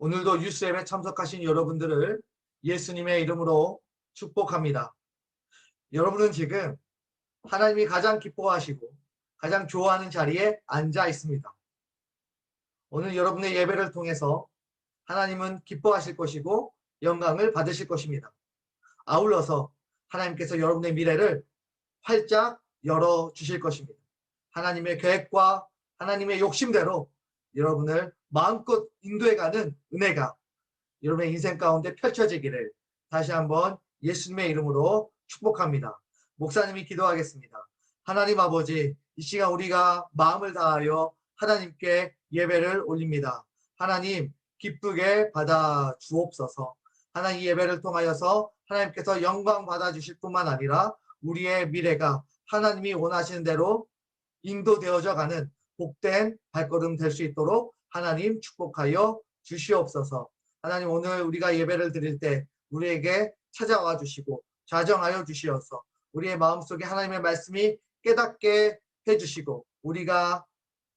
오늘도 뉴스앱에 참석하신 여러분들을 예수님의 이름으로 축복합니다. 여러분은 지금 하나님이 가장 기뻐하시고 가장 좋아하는 자리에 앉아 있습니다. 오늘 여러분의 예배를 통해서 하나님은 기뻐하실 것이고 영광을 받으실 것입니다. 아울러서 하나님께서 여러분의 미래를 활짝 열어주실 것입니다. 하나님의 계획과 하나님의 욕심대로 여러분을 마음껏 인도해가는 은혜가 여러분의 인생 가운데 펼쳐지기를 다시 한번 예수님의 이름으로 축복합니다. 목사님이 기도하겠습니다. 하나님 아버지, 이 시간 우리가 마음을 다하여 하나님께 예배를 올립니다. 하나님 기쁘게 받아 주옵소서. 하나님 예배를 통하여서 하나님께서 영광 받아 주실 뿐만 아니라 우리의 미래가 하나님이 원하시는 대로 인도되어져 가는 복된 발걸음 될 수 있도록 하나님 축복하여 주시옵소서. 하나님 오늘 우리가 예배를 드릴 때 우리에게 찾아와 주시고 좌정하여 주시어서 우리의 마음속에 하나님의 말씀이 깨닫게 해주시고 우리가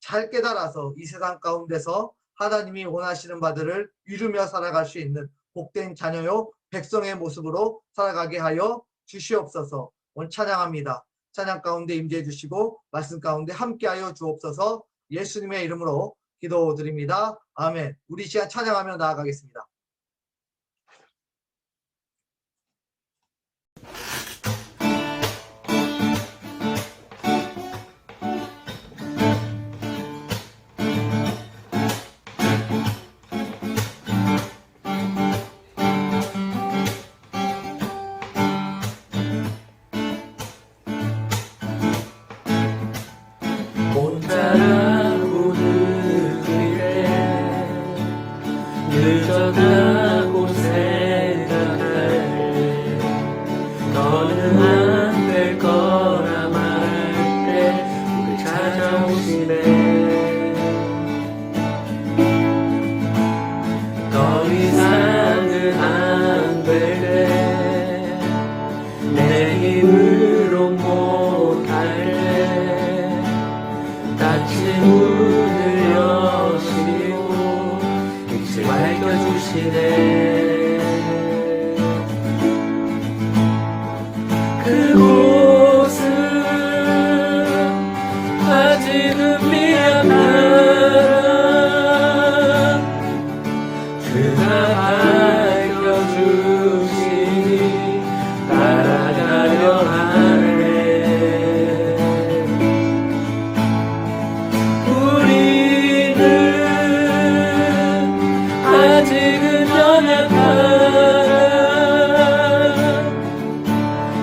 잘 깨달아서 이 세상 가운데서 하나님이 원하시는 바들을 이루며 살아갈 수 있는 복된 자녀요 백성의 모습으로 살아가게 하여 주시옵소서. 오늘 찬양합니다. 찬양 가운데 임재해 주시고 말씀 가운데 함께하여 주옵소서. 예수님의 이름으로 기도드립니다. 아멘. 우리 시간 찬양하며 나아가겠습니다. 늦어가고 생각할래 너는 안 될 거라 말할 때 우리 찾아오시네 더 이상은 안 될래 내 힘으로 못할래 닫힌 문을 여시고 밝혀주시네 그곳은 아직은 미약한 그가 밝혀주시니 따라가려 하네 아직은 연약한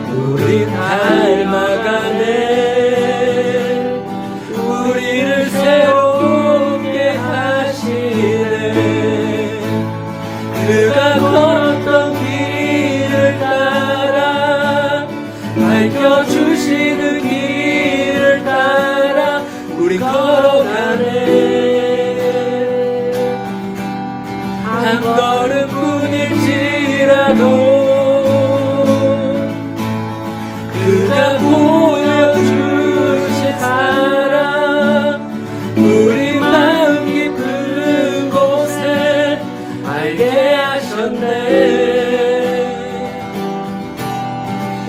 우리 닮아가네 우리를 새롭게 하시네 그가 걸었던 길을 따라 밝혀주시는 길을 따라 우리 걸어가네 한 걸음뿐일지라도 그가 보여주신 사랑 우리 마음 깊은 곳에 알게 하셨네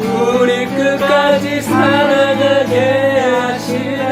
우리 끝까지 살아가게 하시네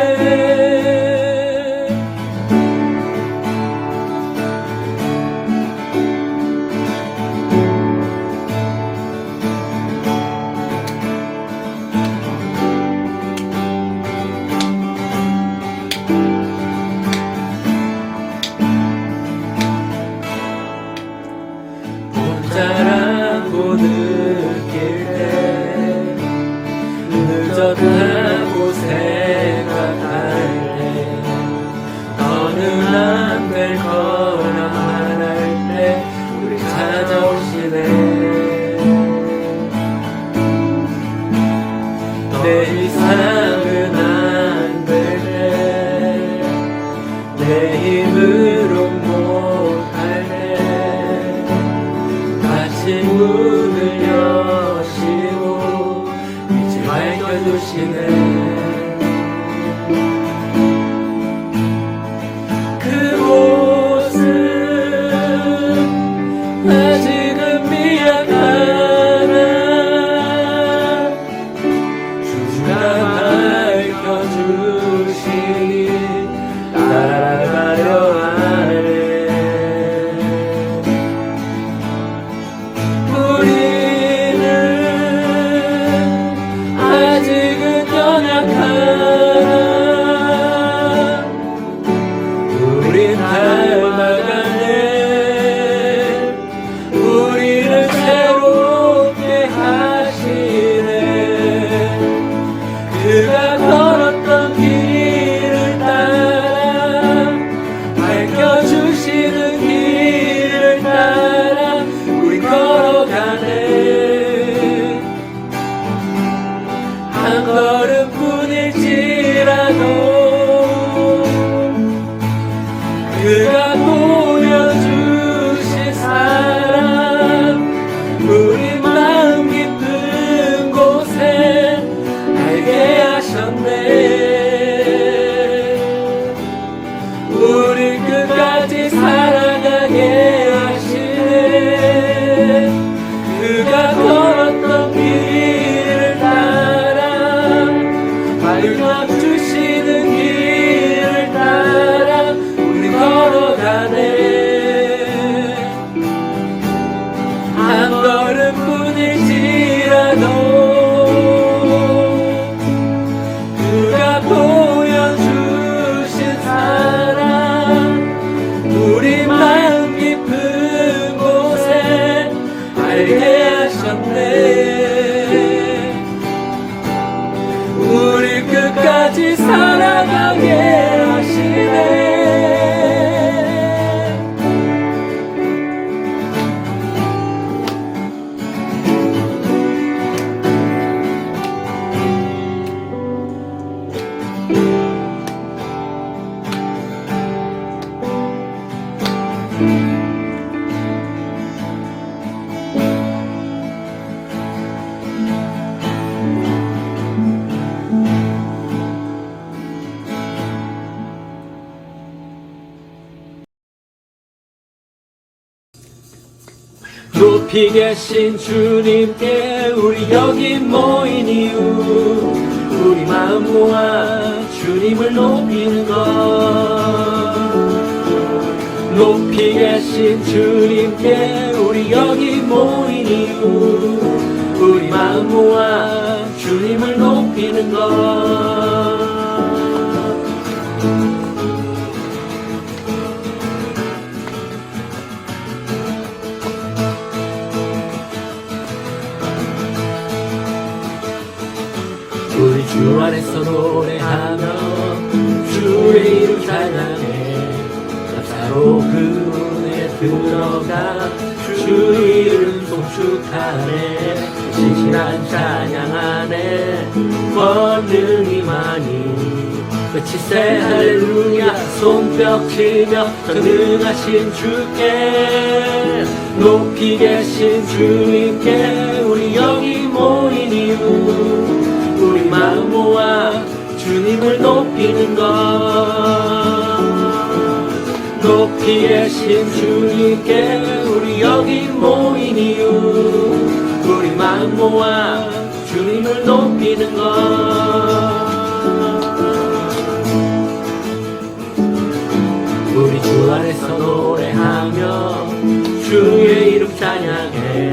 높이 계신 주님께 우리 여기 모인 이유, 우리 마음 모아 주님을 높이는 것. 높이 계신 주님께 우리 여기 모인 이유, 우리 마음 모아 주님을 높이는 것. 우리 주 안에서 노래하며 주의 이름 찬양해, 감사로 그 은혜에 들어가 주 이름 송축하네. 진실한 찬양 안에 권능이 많이 외치세 할렐루야. 손뼉치며 전능하신 주께, 높이 계신 주님께 우리 여기 모인 이유, 우리 마음 모아 주님을 높이는 것. 높이 계신 주님께 우리 여기 모인 이유, 우리 마음 모아 주님을 높이는 것. 우리 주 안에서 노래하며 주의 이름 찬양해,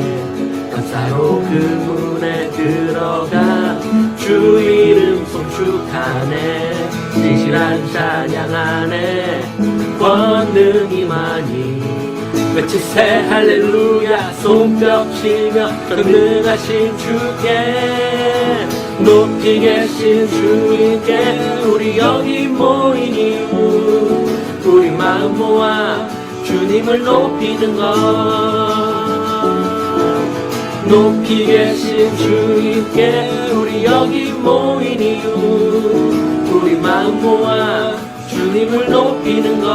감사로 그 문에 들어가 주 이름 송축하네. 진실한 찬양 안에 권능이 많이 외치세 할렐루야. 손뼉치며 전능하신 주께, 높이 계신 주님께 우리 여기 모인 이유, 우리 마음 모아 주님을 높이는 것. 높이 계신 주님께 우리 여기 모인 이유, 우리 마음 모아 주님을 높이는 것.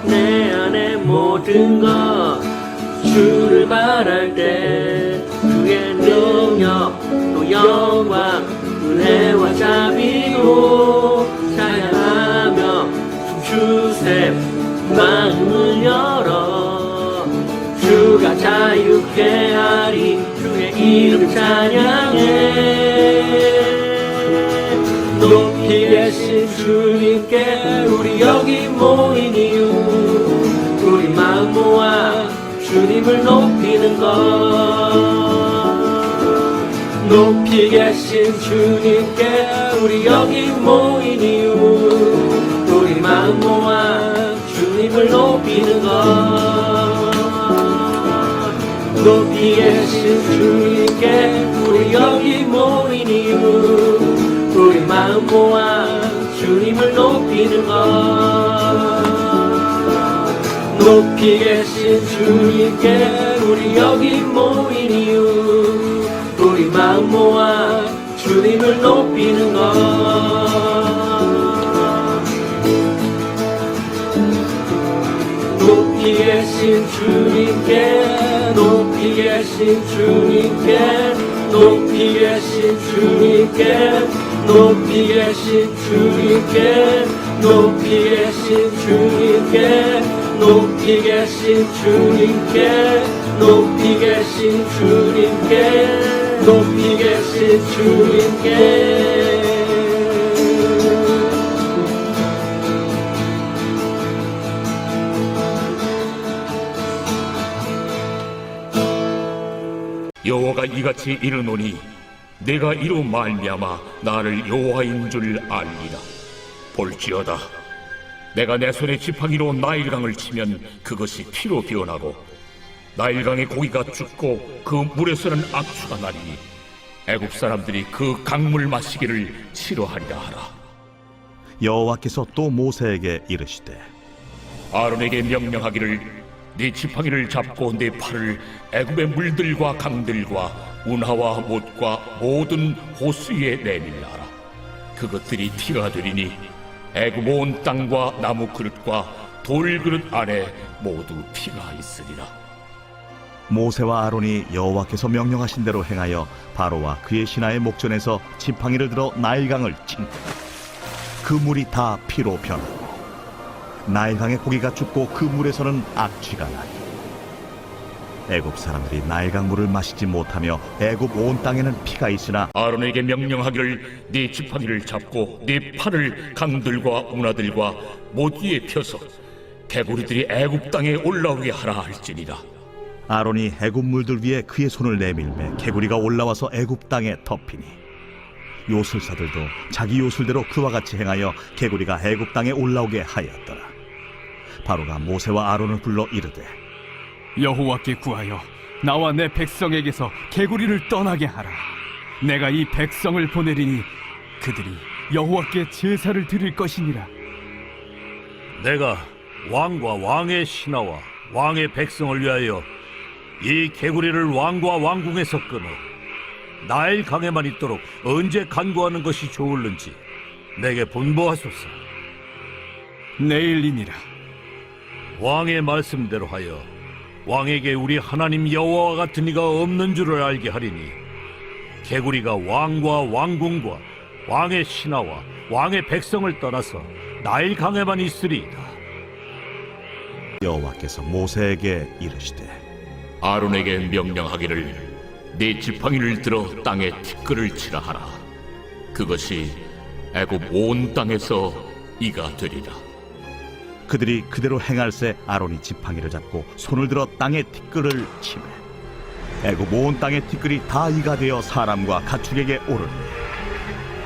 내 안에 모든 것 주를 바랄 때 주의 능력 또 영광 은혜와 자비로 찬양하며 춤추세 마음을 열어. 주가 자유케 하리 주의 이름 찬양해. 높이 계신 주님께 우리 여기 모인 이유, 우리 마음 모아 주님을 높이는 것. 높이 계신 주님께 우리 여기 모인 이유, 우리 마음 모아 주님을 높이는 것. 높이 계신 주님께 우리 여기 모인 이유, 우리 마음 모아 주님을 높이는 것. 높이 계신 주님께 우리 여기 모인 이유, 우리 마음 모아 주님을 높이는 것. 높이 계신 주님께, 높이 계신 주님께, 높이 계신 주님께, 높이 계신 주님께, 높이 계신 주님께, 높이 계신 주님께, 높이 계신 주님께, 높이 계신 주님께. 여호와가 이같이 이르노니 내가 이로 말미암아 나를 여호와인 줄 알리라. 볼지어다 내가 내 손에 지팡이로 나일강을 치면 그것이 피로 변하고 나일강의 고기가 죽고 그 물에서는 악취가 나리니 애굽 사람들이 그 강물 마시기를 싫어하리라 하라. 여호와께서 또 모세에게 이르시되 아론에게 명령하기를 네 지팡이를 잡고 네 팔을 애굽의 물들과 강들과 운하와 못과 모든 호수에 내밀라라. 그것들이 피가 되리니 애굽 온 땅과 나무 그릇과 돌 그릇 안에 모두 피가 있으리라. 모세와 아론이 여호와께서 명령하신 대로 행하여 바로와 그의 신하의 목전에서 지팡이를 들어 나일강을 친 그 물이 다 피로 변하고 나일강의 고기가 죽고 그 물에서는 악취가 나니 애굽 사람들이 나일강 물을 마시지 못하며 애굽 온 땅에는 피가 있으나 아론에게 명령하기를 네 지팡이를 잡고 네 팔을 강들과 운하들과 모두에 펴서 개구리들이 애굽 땅에 올라오게 하라 할지니라. 아론이 애굽 물들 위에 그의 손을 내밀매 개구리가 올라와서 애굽 땅에 덮이니 요술사들도 자기 요술대로 그와 같이 행하여 개구리가 애굽 땅에 올라오게 하였더라. 바로가 모세와 아론을 불러 이르되 여호와께 구하여 나와 내 백성에게서 개구리를 떠나게 하라. 내가 이 백성을 보내리니 그들이 여호와께 제사를 드릴 것이니라. 내가 왕과 왕의 신하와 왕의 백성을 위하여 이 개구리를 왕과 왕궁에서 끊어 나일 강에만 있도록 언제 간구하는 것이 좋을는지 내게 분부하소서. 내일이니라. 왕의 말씀대로 하여 왕에게 우리 하나님 여호와 같은 이가 없는 줄을 알게 하리니 개구리가 왕과 왕궁과 왕의 신하와 왕의 백성을 떠나서 나일 강에만 있으리이다. 여호와께서 모세에게 이르시되 아론에게 명령하기를 네 지팡이를 들어 땅에 티끌을 치라 하라. 그것이 애굽 온 땅에서 이가 되리라. 그들이 그대로 행할새 아론이 지팡이를 잡고 손을 들어 땅에 티끌을 치매 애굽 온 땅의 티끌이 다 이가 되어 사람과 가축에게 오르니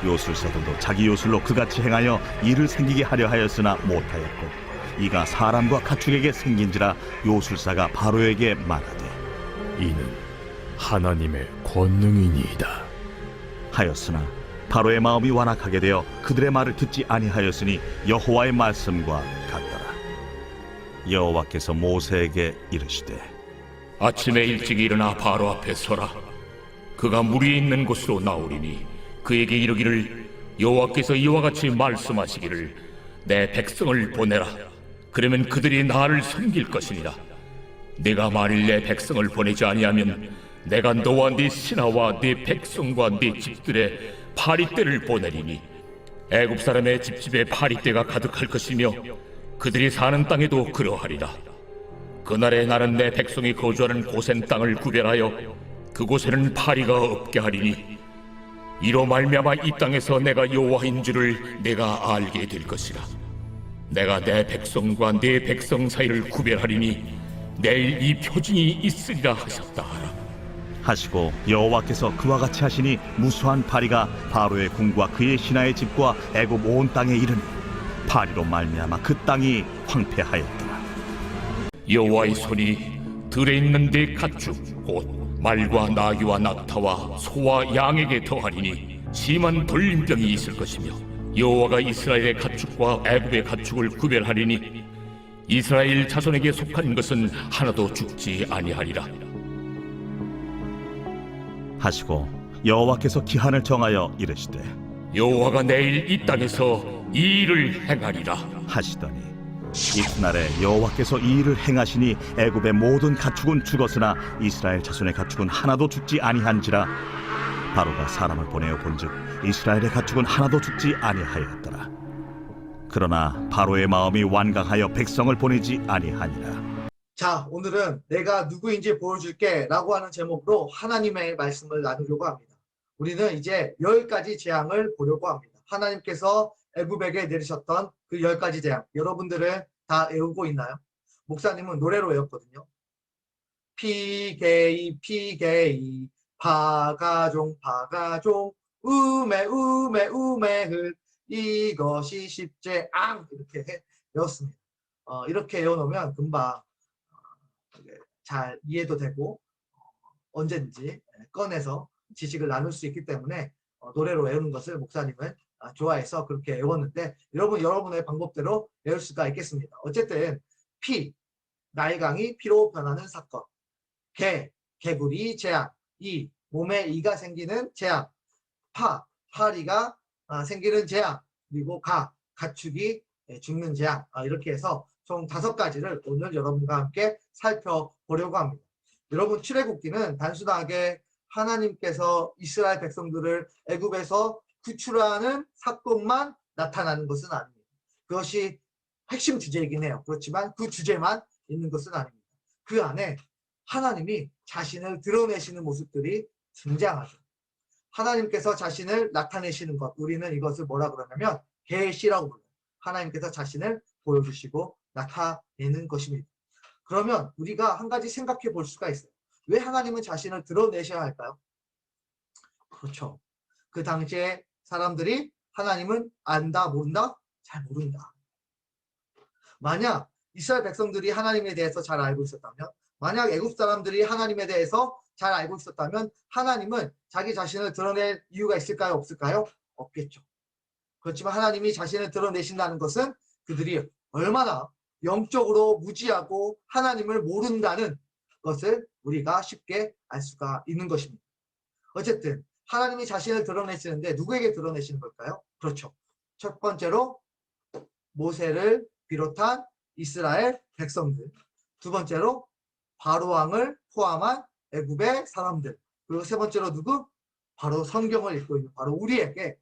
요술사들도 자기 요술로 그같이 행하여 이를 생기게 하려 하였으나 못하였고 이가 사람과 가축에게 생긴지라 요술사가 바로에게 말하되 이는 하나님의 권능이니이다. 하였으나 바로의 마음이 완악하게 되어 그들의 말을 듣지 아니하였으니 여호와의 말씀과 같더라. 여호와께서 모세에게 이르시되 아침에 일찍 일어나 바로 앞에 서라. 그가 물이 있는 곳으로 나오리니 그에게 이르기를 여호와께서 이와 같이 말씀하시기를 내 백성을 보내라. 그러면 그들이 나를 섬길 것이니라. 내가 만일 내 백성을 보내지 아니하면 내가 너와 네 신하와 네 백성과 네 집들의 파리떼를 보내리니 애굽 사람의 집집에 파리떼가 가득할 것이며 그들이 사는 땅에도 그러하리라. 그날에 나는 내 백성이 거주하는 고센 땅을 구별하여 그곳에는 파리가 없게 하리니 이로 말미암아 이 땅에서 내가 여호와인 줄을 내가 알게 될 것이라. 내가 내 백성과 네 백성 사이를 구별하리니 내일 이 표징이 있으리라 하셨다 하라. 하시고 여호와께서 그와 같이 하시니 무수한 파리가 바로의 궁과 그의 신하의 집과 애굽 온 땅에 이르니 파리로 말미암아 그 땅이 황폐하였더라. 여호와의 손이 들에 있는 네 가축 곧 말과 나귀와 낙타와 소와 양에게 더하리니 심한 돌림병이 있을 것이며 여호와가 이스라엘의 가축과 애굽의 가축을 구별하리니 이스라엘 자손에게 속한 것은 하나도 죽지 아니하리라. 하시고 여호와께서 기한을 정하여 이르시되 여호와가 내일 이 땅에서 이 일을 행하리라 하시더니 이튿날에 여호와께서 이 일을 행하시니 애굽의 모든 가축은 죽었으나 이스라엘 자손의 가축은 하나도 죽지 아니한지라. 바로가 사람을 보내어 본즉 이스라엘의 가축은 하나도 죽지 아니하였더라. 그러나 바로의 마음이 완강하여 백성을 보내지 아니하니라. 자, 오늘은 내가 누구인지 보여줄게 라고 하는 제목으로 하나님의 말씀을 나누려고 합니다. 우리는 이제 10가지 재앙을 보려고 합니다. 하나님께서 애굽에게 내리셨던 그 10가지 재앙, 여러분들은 다 외우고 있나요? 목사님은 노래로 외웠거든요. 피게이 피게이 파가종 파가종 우메 우메 우메흘 이것이 십재앙 이렇게 외웠습니다. 이렇게 외워놓으면 금방 잘 이해도 되고 언제든지 꺼내서 지식을 나눌 수 있기 때문에 노래로 외우는 것을 목사님은 좋아해서 그렇게 외웠는데 여러분의 방법대로 외울 수가 있겠습니다. 어쨌든 나일강이 피로 변하는 사건, 개구리 재앙, 몸에 이가 생기는 재앙, 파리가 생기는 재앙, 그리고 가축이 죽는 재앙, 이렇게 해서 총 5가지를 오늘 여러분과 함께 살펴보려고 합니다. 여러분, 출애굽기는 단순하게 하나님께서 이스라엘 백성들을 애굽에서 구출하는 사건만 나타나는 것은 아닙니다. 그것이 핵심 주제이긴 해요. 그렇지만 그 주제만 있는 것은 아닙니다. 그 안에 하나님이 자신을 드러내시는 모습들이 등장하죠. 하나님께서 자신을 나타내시는 것, 우리는 이것을 뭐라 그러냐면 계시라고 불러요. 하나님께서 자신을 보여주시고 나타내는 것입니다. 그러면 우리가 한 가지 생각해 볼 수가 있어요. 왜 하나님은 자신을 드러내셔야 할까요? 그렇죠. 그 당시에 사람들이 하나님은 안다, 모른다? 잘 모른다. 만약 이스라엘 백성들이 하나님에 대해서 잘 알고 있었다면, 만약 애굽 사람들이 하나님에 대해서 잘 알고 있었다면 하나님은 자기 자신을 드러낼 이유가 있을까요? 없을까요? 없겠죠. 그렇지만 하나님이 자신을 드러내신다는 것은 그들이 얼마나 영적으로 무지하고 하나님을 모른다는 것을 우리가 쉽게 알 수가 있는 것입니다. 어쨌든 하나님이 자신을 드러내시는데 누구에게 드러내시는 걸까요? 그렇죠. 첫 번째로 모세를 비롯한 이스라엘 백성들, 두 번째로 바로 왕을 포함한 애굽의 사람들, 그리고 세 번째로 누구? 바로 성경을 읽고 있는 바로 우리에게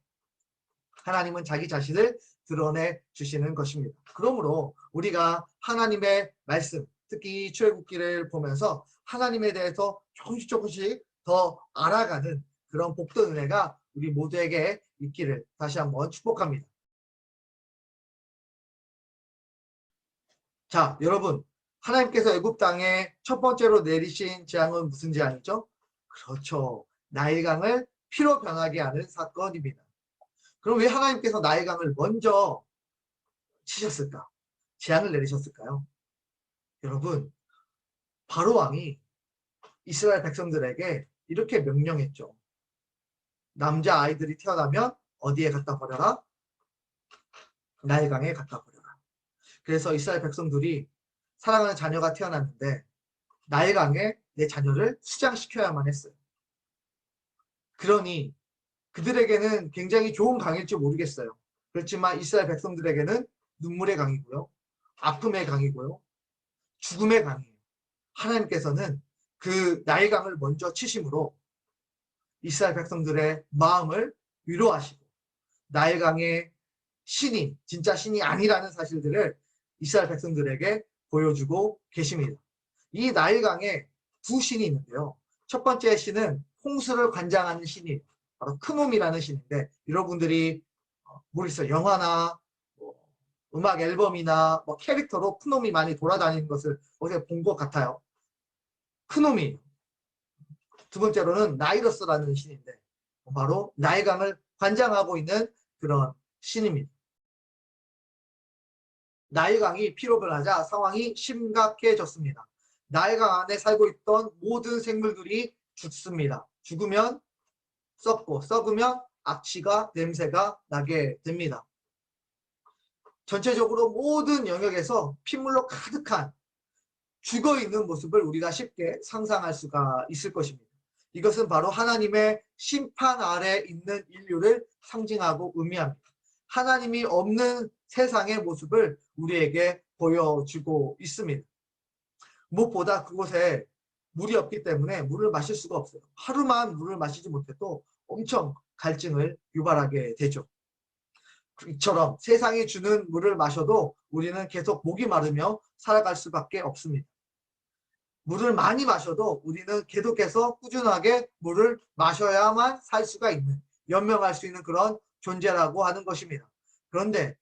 하나님은 자기 자신을 드러내 주시는 것입니다. 그러므로 우리가 하나님의 말씀, 특히 출애굽기를 보면서 하나님에 대해서 조금씩 더 알아가는 그런 복된 은혜가 우리 모두에게 있기를 다시 한번 축복합니다. 자, 여러분, 하나님께서 애굽 땅에 첫 번째로 내리신 재앙은 무슨 재앙이죠? 그렇죠. 나일강을 피로 변하게 하는 사건입니다. 그럼 왜 하나님께서 나일강을 먼저 치셨을까? 재앙을 내리셨을까요? 여러분, 바로 왕이 이스라엘 백성들에게 이렇게 명령했죠. 남자 아이들이 태어나면 어디에 갖다 버려라? 나일강에 갖다 버려라. 그래서 이스라엘 백성들이 사랑하는 자녀가 태어났는데 나일강에 내 자녀를 수장시켜야만 했어요. 그러니 그들에게는 굉장히 좋은 강일지 모르겠어요. 그렇지만 이스라엘 백성들에게는 눈물의 강이고요, 아픔의 강이고요, 죽음의 강이에요. 하나님께서는 그 나일강을 먼저 치심으로 이스라엘 백성들의 마음을 위로하시고 나일강의 신이 진짜 신이 아니라는 사실들을 이스라엘 백성들에게 보여주고 계십니다. 이 나일강에 두 신이 있는데요. 첫 번째 신은 홍수를 관장하는 신이에요. 바로 크놈이라는 신인데, 여러분들이 모르겠어요. 영화나 음악 앨범이나 캐릭터로 크놈이 많이 돌아다니는 것을 어제 본 것 같아요. 크놈이. 두 번째로는 나이러스라는 신인데 바로 나일강을 관장하고 있는 그런 신입니다. 나일강이 피로 변하자 상황이 심각해졌습니다. 나일강 안에 살고 있던 모든 생물들이 죽습니다. 죽으면 썩고 썩으면 악취가 냄새가 나게 됩니다. 전체적으로 모든 영역에서 핏물로 가득한 죽어있는 모습을 우리가 쉽게 상상할 수가 있을 것입니다. 이것은 바로 하나님의 심판 아래 있는 인류를 상징하고 의미합니다. 하나님이 없는 세상의 모습을 우리에게 보여주고 있습니다. 무엇보다 그곳에 물이 없기 때문에 물을 마실 수가 없어요. 하루만 물을 마시지 못해도 엄청 갈증을 유발하게 되죠. 이처럼 세상이 주는 물을 마셔도 우리는 계속 목이 마르며 살아갈 수밖에 없습니다. 물을 많이 마셔도 우리는 계속해서 꾸준하게 물을 마셔야만 살 수가 있는, 연명할 수 있는 그런 존재라고 하는 것입니다. 그런데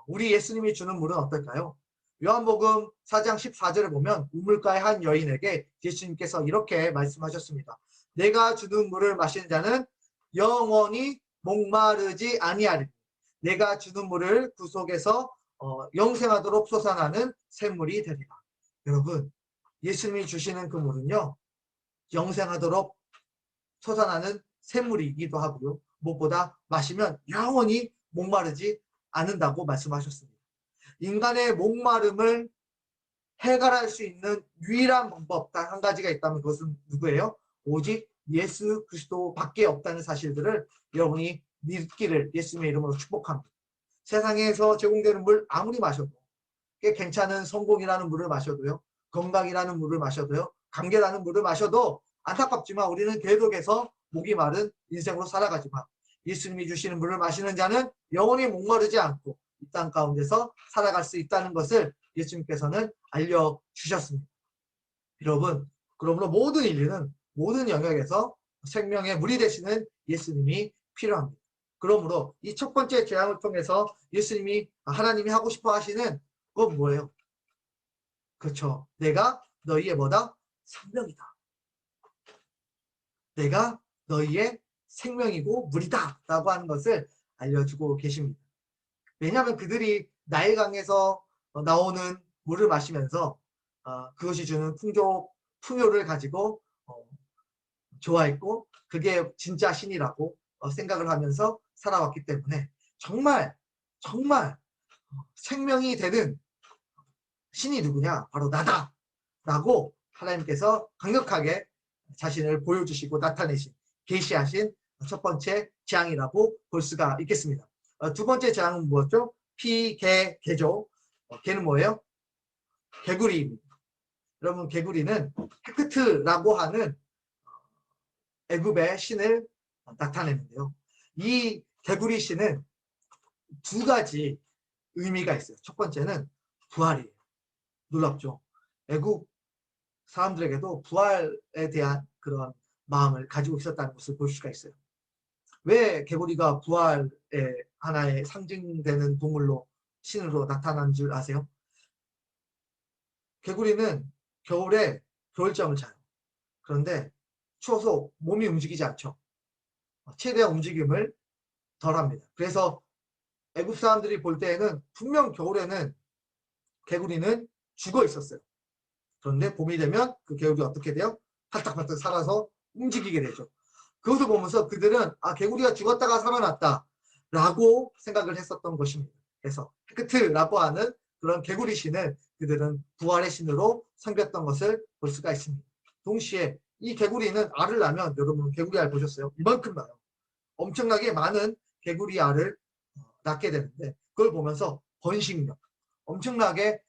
우리 예수님이 주는 물은 어떨까요? 요한복음 4장 14절을 보면 우물가의 한 여인에게 예수님께서 이렇게 말씀하셨습니다. 내가 주는 물을 마시는 자는 영원히 목마르지 아니하리니 내가 주는 물을 그 속에서 영생하도록 솟아나는 샘물이 되리라. 여러분, 예수님이 주시는 그 물은요, 영생하도록 솟아나는 샘물이기도 하고요, 무엇보다 마시면 영원히 목마르지 않는다고 말씀하셨습니다. 인간의 목마름을 해결할 수 있는 유일한 방법 단 한 가지가 있다면 그것은 누구예요? 오직 예수 그리스도밖에 없다는 사실들을 여러분이 믿기를 예수님의 이름으로 축복합니다. 세상에서 제공되는 물 아무리 마셔도, 꽤 괜찮은 성공이라는 물을 마셔도요, 건강이라는 물을 마셔도요, 관계라는 물을 마셔도 안타깝지만 우리는 계속해서 목이 마른 인생으로 살아가지만 예수님이 주시는 물을 마시는 자는 영원히 목마르지 않고 이 땅 가운데서 살아갈 수 있다는 것을 예수님께서는 알려주셨습니다. 여러분, 그러므로 모든 인류는 모든 영역에서 생명의 물이 되시는 예수님이 필요합니다. 그러므로 이 첫 번째 재앙을 통해서 예수님이, 하나님이 하고 싶어 하시는 건 뭐예요? 그렇죠. 내가 너희의 뭐다? 생명이다. 내가 너희의 생명이고 물이다 라고 하는 것을 알려주고 계십니다. 왜냐하면 그들이 나일강에서 나오는 물을 마시면서 그것이 주는 풍요를 가지고 좋아했고 그게 진짜 신이라고 생각을 하면서 살아왔기 때문에 정말 생명이 되는 신이 누구냐? 바로 나다 라고 하나님께서 강력하게 자신을 보여주시고 나타내신, 계시하신 첫 번째 재앙이라고 볼 수가 있겠습니다. 두 번째 재앙은 뭐였죠? 개죠. 개는 뭐예요? 개구리입니다. 여러분, 개구리는 헤크트라고 하는 애굽의 신을 나타내는데요. 이 개구리 신은 두 가지 의미가 있어요. 첫 번째는 부활이에요. 놀랍죠? 애굽 사람들에게도 부활에 대한 그런 마음을 가지고 있었다는 것을 볼 수가 있어요. 왜 개구리가 부활의 하나의 상징되는 동물로, 신으로 나타난 줄 아세요? 개구리는 겨울에 겨울잠을 자요. 그런데 추워서 몸이 움직이지 않죠. 최대한 움직임을 덜합니다. 그래서 애굽 사람들이 볼 때에는 분명 겨울에는 개구리는 죽어 있었어요. 그런데 봄이 되면 그 개구리 어떻게 돼요? 팔딱팔딱 살아서 움직이게 되죠. 그것을 보면서 그들은 개구리가 죽었다가 살아났다 라고 생각을 했었던 것입니다. 그래서 헤크트라고 하는 그런 개구리 신을 그들은 부활의 신으로 섬겼던 것을 볼 수가 있습니다. 동시에 이 개구리는 알을 낳으면, 여러분 개구리 알 보셨어요? 이만큼 나요. 엄청나게 많은 개구리 알을 낳게 되는데 그걸 보면서 번식력, 엄청나게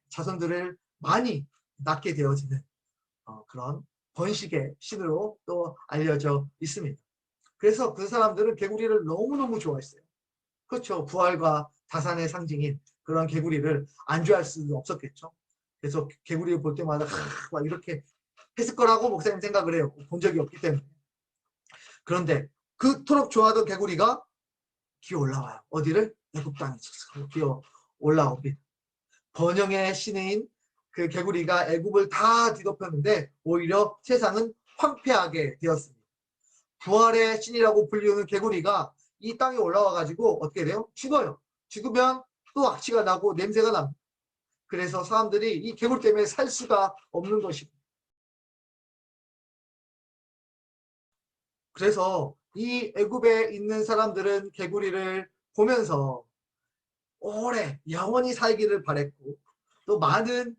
자손들을 많이 낳게 되어지는 그런 번식의 신으로 또 알려져 있습니다. 그래서 그 사람들은 개구리를 너무너무 좋아했어요. 그렇죠. 부활과 다산의 상징인 그런 개구리를 안 좋아할 수는 없었겠죠. 그래서 개구리를 볼 때마다 막 이렇게 했을 거라고 목사님 생각을 해요. 본 적이 없기 때문에. 그런데 그토록 좋아하던 개구리가 기어 올라와요. 어디를? 애굽 땅에 기어 올라옵니다. 번영의 신인 그 개구리가 애굽을 다 뒤덮였는데 오히려 세상은 황폐하게 되었습니다. 부활의 신이라고 불리우는 개구리가 이 땅에 올라와 가지고 어떻게 돼요? 죽어요. 죽으면 또 악취가 나고 냄새가 납니다. 그래서 사람들이 이 개구리 때문에 살 수가 없는 것입니다. 그래서 이 애굽에 있는 사람들은 개구리를 보면서 오래 영원히 살기를 바랬고 또 많은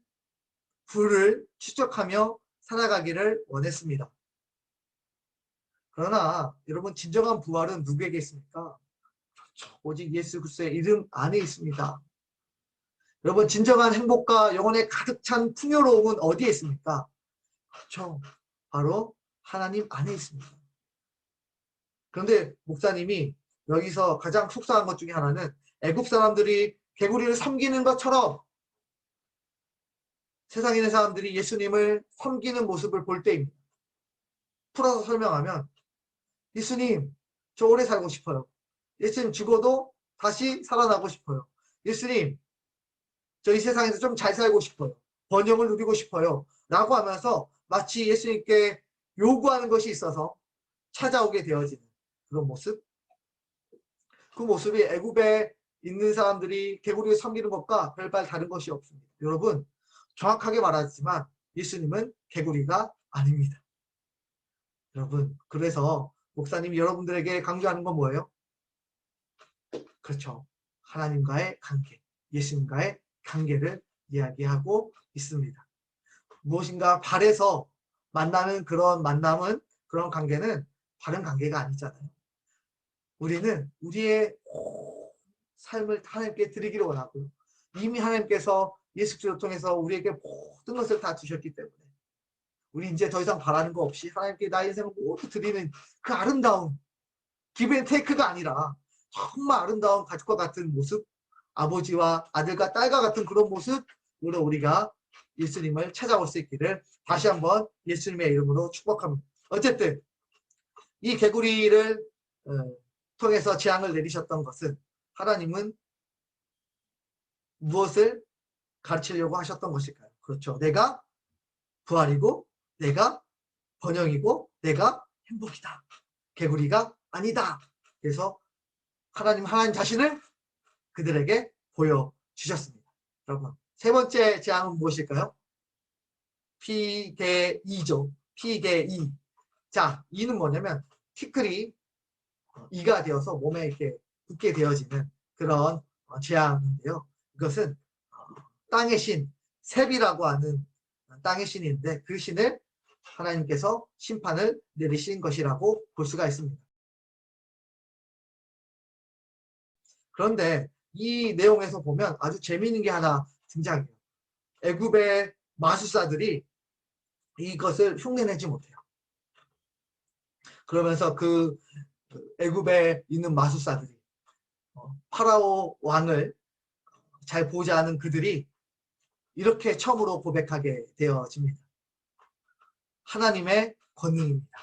부를 추적하며 살아가기를 원했습니다. 그러나 여러분, 진정한 부활은 누구에게 있습니까? 그렇죠. 오직 예수 그리스도의 이름 안에 있습니다. 여러분, 진정한 행복과 영혼에 가득 찬 풍요로움은 어디에 있습니까? 그렇죠. 바로 하나님 안에 있습니다. 그런데 목사님이 여기서 가장 속상한 것 중에 하나는 애굽 사람들이 개구리를 섬기는 것처럼 세상에 있는 사람들이 예수님을 섬기는 모습을 볼 때입니다. 풀어서 설명하면, 예수님, 저 오래 살고 싶어요. 예수님, 죽어도 다시 살아나고 싶어요. 예수님, 저 이 세상에서 좀 잘 살고 싶어요. 번영을 누리고 싶어요. 라고 하면서 마치 예수님께 요구하는 것이 있어서 찾아오게 되어지는 그런 모습. 그 모습이 애굽에 있는 사람들이 개구리를 섬기는 것과 별반 다른 것이 없습니다. 여러분, 정확하게 말하지만 예수님은 개구리가 아닙니다. 여러분, 그래서 목사님이 여러분들에게 강조하는 건 뭐예요? 그렇죠. 하나님과의 관계, 예수님과의 관계를 이야기하고 있습니다. 무엇인가 발에서 만나는 그런 만남은, 그런 관계는 바른 관계가 아니잖아요. 우리는 우리의 삶을 하나님께 드리기를 원하고요. 이미 하나님께서 예수 그리스도를 통해서 우리에게 모든 것을 다 주셨기 때문에 우리 이제 더 이상 바라는 거 없이 하나님께 나의 인생을 모두 드리는 그 아름다운 기브앤테이크가 아니라 정말 아름다운 가족과 같은 모습, 아버지와 아들과 딸과 같은 그런 모습으로 우리가 예수님을 찾아올 수 있기를 다시 한번 예수님의 이름으로 축복합니다. 어쨌든 이 개구리를 통해서 재앙을 내리셨던 것은 하나님은 무엇을 가르치려고 하셨던 것일까요? 그렇죠. 내가 부활이고 내가 번영이고 내가 행복이다. 개구리가 아니다. 그래서 하나님 자신을 그들에게 보여주셨습니다. 여러분, 세 번째 재앙은 무엇일까요? 피개이죠. 피개이. 자, 이는 뭐냐면 티끌이 이가 되어서 몸에 이렇게 붙게 되어지는 그런 재앙인데요. 이것은 땅의 신, 셉이라고 하는 땅의 신인데 그 신을 하나님께서 심판을 내리신 것이라고 볼 수가 있습니다. 그런데 이 내용에서 보면 아주 재미있는 게 하나 등장해요. 애굽의 마술사들이 이것을 흉내내지 못해요. 그러면서 그 애굽에 있는 마술사들이 파라오 왕을 잘 보지 않은 그들이 이렇게 처음으로 고백하게 되어집니다. 하나님의 권능입니다.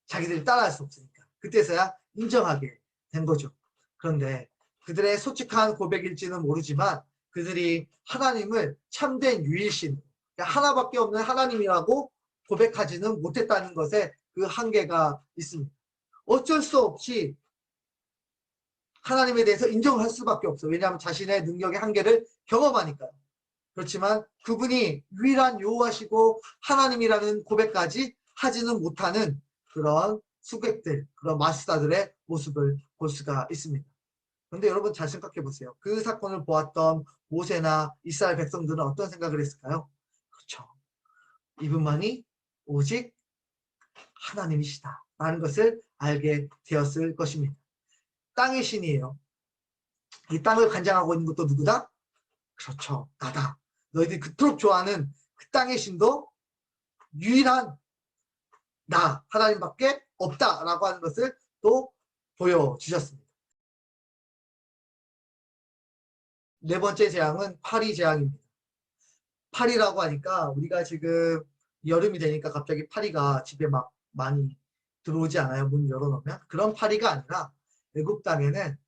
자기들이 따라할 수 없으니까. 그때서야 인정하게 된 거죠. 그런데 그들의 솔직한 고백일지는 모르지만 그들이 하나님을 참된 유일신, 하나밖에 없는 하나님이라고 고백하지는 못했다는 것에 그 한계가 있습니다. 어쩔 수 없이 하나님에 대해서 인정할 수밖에 없어요. 왜냐하면 자신의 능력의 한계를 경험하니까요. 그렇지만 그분이 유일한 여호와시고 하나님이라는 고백까지 하지는 못하는 그런 수객들, 그런 마술사들의 모습을 볼 수가 있습니다. 그런데 여러분 잘 생각해 보세요. 그 사건을 보았던 모세나 이스라엘 백성들은 어떤 생각을 했을까요? 그렇죠. 이분만이 오직 하나님이시다 라는 것을 알게 되었을 것입니다. 땅의 신이에요. 이 땅을 관장하고 있는 것도 누구다? 그렇죠. 나다. 너희들이 그토록 좋아하는 그 땅의 신도 유일한 나 하나님밖에 없다라고 하는 것을 또 보여주셨습니다. 네 번째 재앙은 파리 재앙입니다. 파리라고 하니까 우리가 지금 여름이 되니까 갑자기 파리가 집에 막 많이 들어오지 않아요? 문 열어놓으면? 그런 파리가 아니라 애굽 땅에는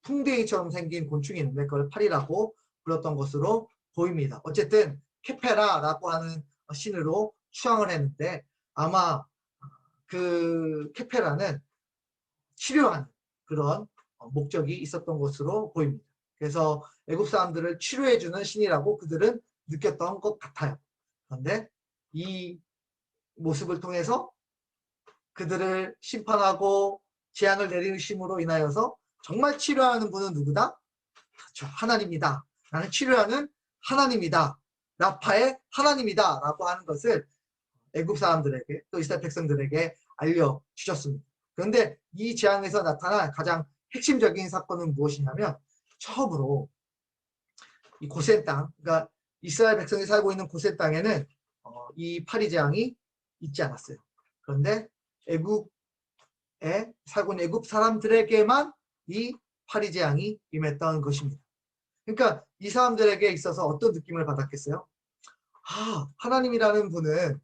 풍뎅이처럼 생긴 곤충이 있는데 그걸 파리라고 불렀던 것으로 보입니다. 어쨌든 케페라라고 하는 신으로 추앙을 했는데 아마 그 케페라는 치료하는 그런 목적이 있었던 것으로 보입니다. 그래서 애굽 사람들을 치료해주는 신이라고 그들은 느꼈던 것 같아요. 그런데 이 모습을 통해서 그들을 심판하고 재앙을 내리심으로 인하여서 정말 치료하는 분은 누구다? 그렇죠. 하나님이다. 나는 치료하는 하나님이다. 라파의 하나님이다. 라고 하는 것을 애굽 사람들에게 또 이스라엘 백성들에게 알려주셨습니다. 그런데 이 재앙에서 나타난 가장 핵심적인 사건은 무엇이냐면 처음으로 이 고센 땅, 그러니까 이스라엘 백성이 살고 있는 고센 땅에는 이 파리 재앙이 있지 않았어요. 그런데 애굽에 살고 있는 애굽 사람들에게만 이 파리 재앙이 임했던 것입니다. 그러니까 이 사람들에게 있어서 어떤 느낌을 받았겠어요? 아, 하나님이라는 분은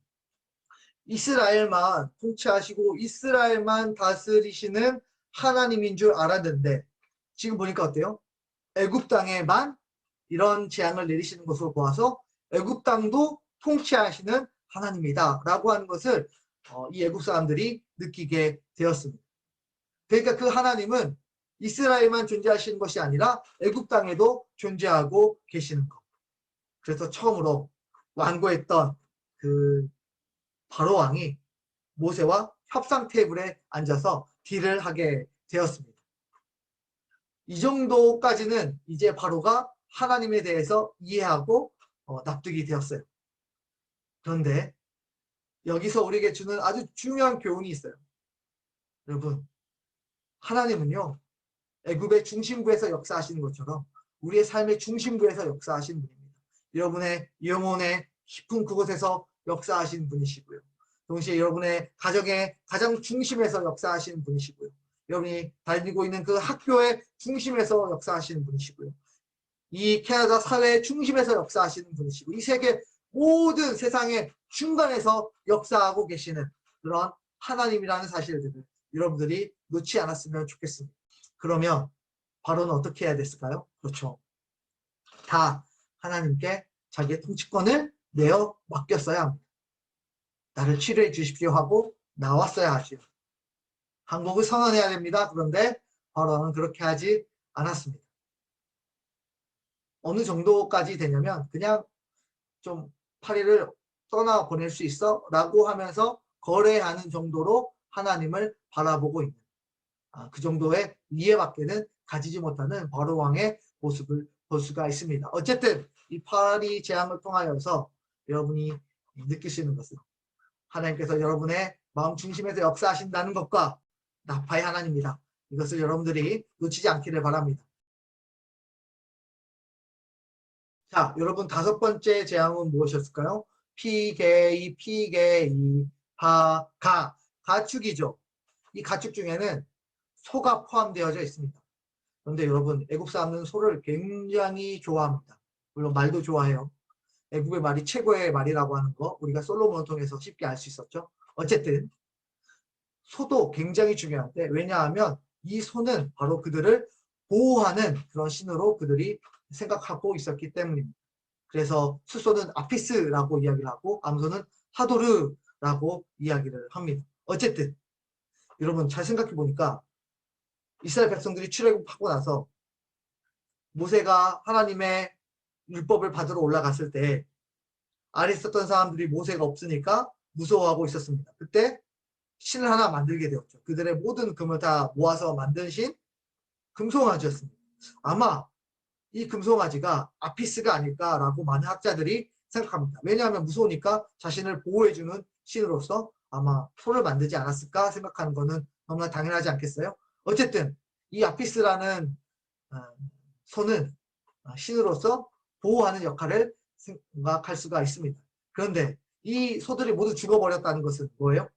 이스라엘만 통치하시고 이스라엘만 다스리시는 하나님인 줄 알았는데 지금 보니까 어때요? 애굽 땅에만 이런 재앙을 내리시는 것으로 보아서 애굽 땅도 통치하시는 하나님이다 라고 하는 것을 이 애굽 사람들이 느끼게 되었습니다. 그러니까 그 하나님은 이스라엘만 존재하시는 것이 아니라 애굽 땅에도 존재하고 계시는 것. 그래서 처음으로 완고했던 그 바로 왕이 모세와 협상 테이블에 앉아서 딜을 하게 되었습니다. 이 정도까지는 이제 바로가 하나님에 대해서 이해하고 납득이 되었어요. 그런데 여기서 우리에게 주는 아주 중요한 교훈이 있어요. 여러분, 하나님은요 애굽의 중심부에서 역사하시는 것처럼 우리의 삶의 중심부에서 역사하시는 분입니다. 여러분의 영혼의 깊은 그곳에서 역사하시는 분이시고요. 동시에 여러분의 가정의 가장 중심에서 역사하시는 분이시고요. 여러분이 다니고 있는 그 학교의 중심에서 역사하시는 분이시고요. 이 캐나다 사회의 중심에서 역사하시는 분이시고 이 세계 모든 세상의 중간에서 역사하고 계시는 그런 하나님이라는 사실들을 여러분들이 놓지 않았으면 좋겠습니다. 그러면 바로는 어떻게 해야 됐을까요? 그렇죠. 다 하나님께 자기의 통치권을 내어 맡겼어야 합니다. 나를 치료해 주십시오 하고 나왔어야 하죠. 항복을 선언해야 됩니다. 그런데 바로는 그렇게 하지 않았습니다. 어느 정도까지 되냐면 그냥 좀 파리를 떠나 보낼 수 있어? 라고 하면서 거래하는 정도로 하나님을 바라보고 있는 그 정도의 이해밖에는 가지지 못하는 바로 왕의 모습을 볼 수가 있습니다. 어쨌든 이 파리 재앙을 통하여서 여러분이 느낄 수 있는 것은 하나님께서 여러분의 마음 중심에서 역사하신다는 것과 나파의 하나님이다. 이것을 여러분들이 놓치지 않기를 바랍니다. 자, 여러분 다섯 번째 재앙은 무엇이었을까요? 피게이, 가축이죠. 이 가축 중에는 소가 포함되어져 있습니다. 그런데 여러분 애국 사람은 소를 굉장히 좋아합니다. 물론 말도 좋아해요. 애국의 말이 최고의 말이라고 하는 거 우리가 솔로몬을 통해서 쉽게 알 수 있었죠. 어쨌든 소도 굉장히 중요한데 왜냐하면 이 소는 바로 그들을 보호하는 그런 신으로 그들이 생각하고 있었기 때문입니다. 그래서 수소는 아피스라고 이야기를 하고 암소는 하도르라고 이야기를 합니다. 어쨌든 여러분 잘 생각해 보니까 이스라엘 백성들이 출애굽하고 나서 모세가 하나님의 율법을 받으러 올라갔을 때 아래 있었던 사람들이 모세가 없으니까 무서워하고 있었습니다. 그때 신을 하나 만들게 되었죠. 그들의 모든 금을 다 모아서 만든 신 금송아지였습니다. 아마 이 금송아지가 아피스가 아닐까라고 많은 학자들이 생각합니다. 왜냐하면 무서우니까 자신을 보호해주는 신으로서 아마 소를 만들지 않았을까 생각하는 것은 너무나 당연하지 않겠어요? 어쨌든 이 아피스라는 소는 신으로서 보호하는 역할을 생각할 수가 있습니다. 그런데 이 소들이 모두 죽어버렸다는 것은 뭐예요?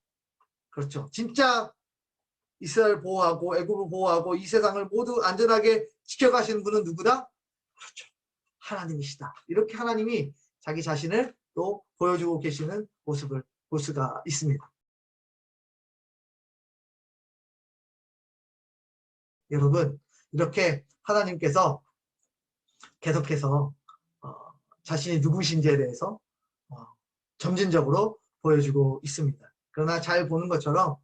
그렇죠. 진짜 이스라엘 보호하고 애굽을 보호하고 이 세상을 모두 안전하게 지켜가시는 분은 누구다? 그렇죠. 하나님이시다. 이렇게 하나님이 자기 자신을 또 보여주고 계시는 모습을 볼 수가 있습니다. 여러분 이렇게 하나님께서 계속해서 자신이 누구신지에 대해서 점진적으로 보여주고 있습니다. 그러나 잘 보는 것처럼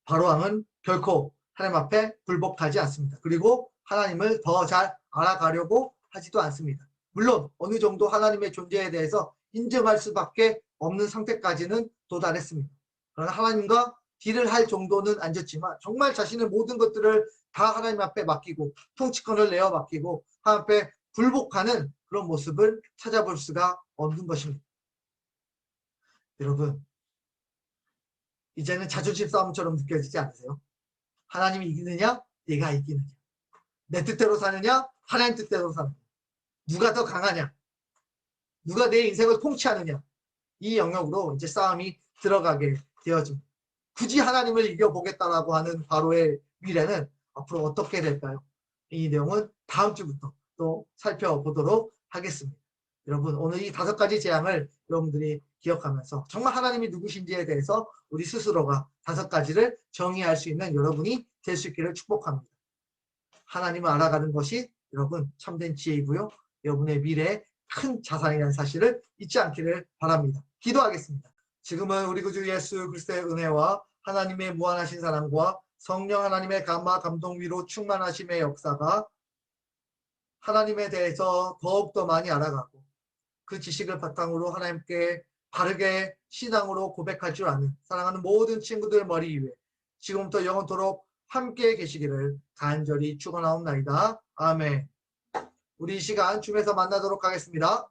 바로왕은 결코 하나님 앞에 굴복하지 않습니다. 그리고 하나님을 더 잘 알아가려고 하지도 않습니다. 물론 어느 정도 하나님의 존재에 대해서 인정할 수밖에 없는 상태까지는 도달했습니다. 그러나 하나님과 딜을 할 정도는 아니었지만 정말 자신의 모든 것들을 다 하나님 앞에 맡기고 통치권을 내어 맡기고 하나님 앞에 굴복하는 그런 모습을 찾아볼 수가 없는 것입니다. 여러분 이제는 자존심 싸움처럼 느껴지지 않으세요? 하나님이 이기느냐? 내가 이기느냐? 내 뜻대로 사느냐? 하나님 뜻대로 사느냐? 누가 더 강하냐? 누가 내 인생을 통치하느냐? 이 영역으로 이제 싸움이 들어가게 되어집니다. 굳이 하나님을 이겨보겠다라고 하는 바로의 미래는 앞으로 어떻게 될까요? 이 내용은 다음 주부터 또 살펴보도록 하겠습니다. 여러분 오늘 이 다섯 가지 재앙을 여러분들이 기억하면서 정말 하나님이 누구신지에 대해서 우리 스스로가 다섯 가지를 정의할 수 있는 여러분이 될 수 있기를 축복합니다. 하나님을 알아가는 것이 여러분 참된 지혜이고요. 여러분의 미래의 큰 자산이라는 사실을 잊지 않기를 바랍니다. 기도하겠습니다. 지금은 우리 구주 예수 그리스도의 은혜와 하나님의 무한하신 사랑과 성령 하나님의 감화 감동 위로 충만하심의 역사가 하나님에 대해서 더욱더 많이 알아가고 그 지식을 바탕으로 하나님께 바르게 신앙으로 고백할 줄 아는 사랑하는 모든 친구들 머리 위에 지금부터 영원토록 함께 계시기를 간절히 축원하옵나이다. 아멘. 우리 이 시간 줌에서 만나도록 하겠습니다.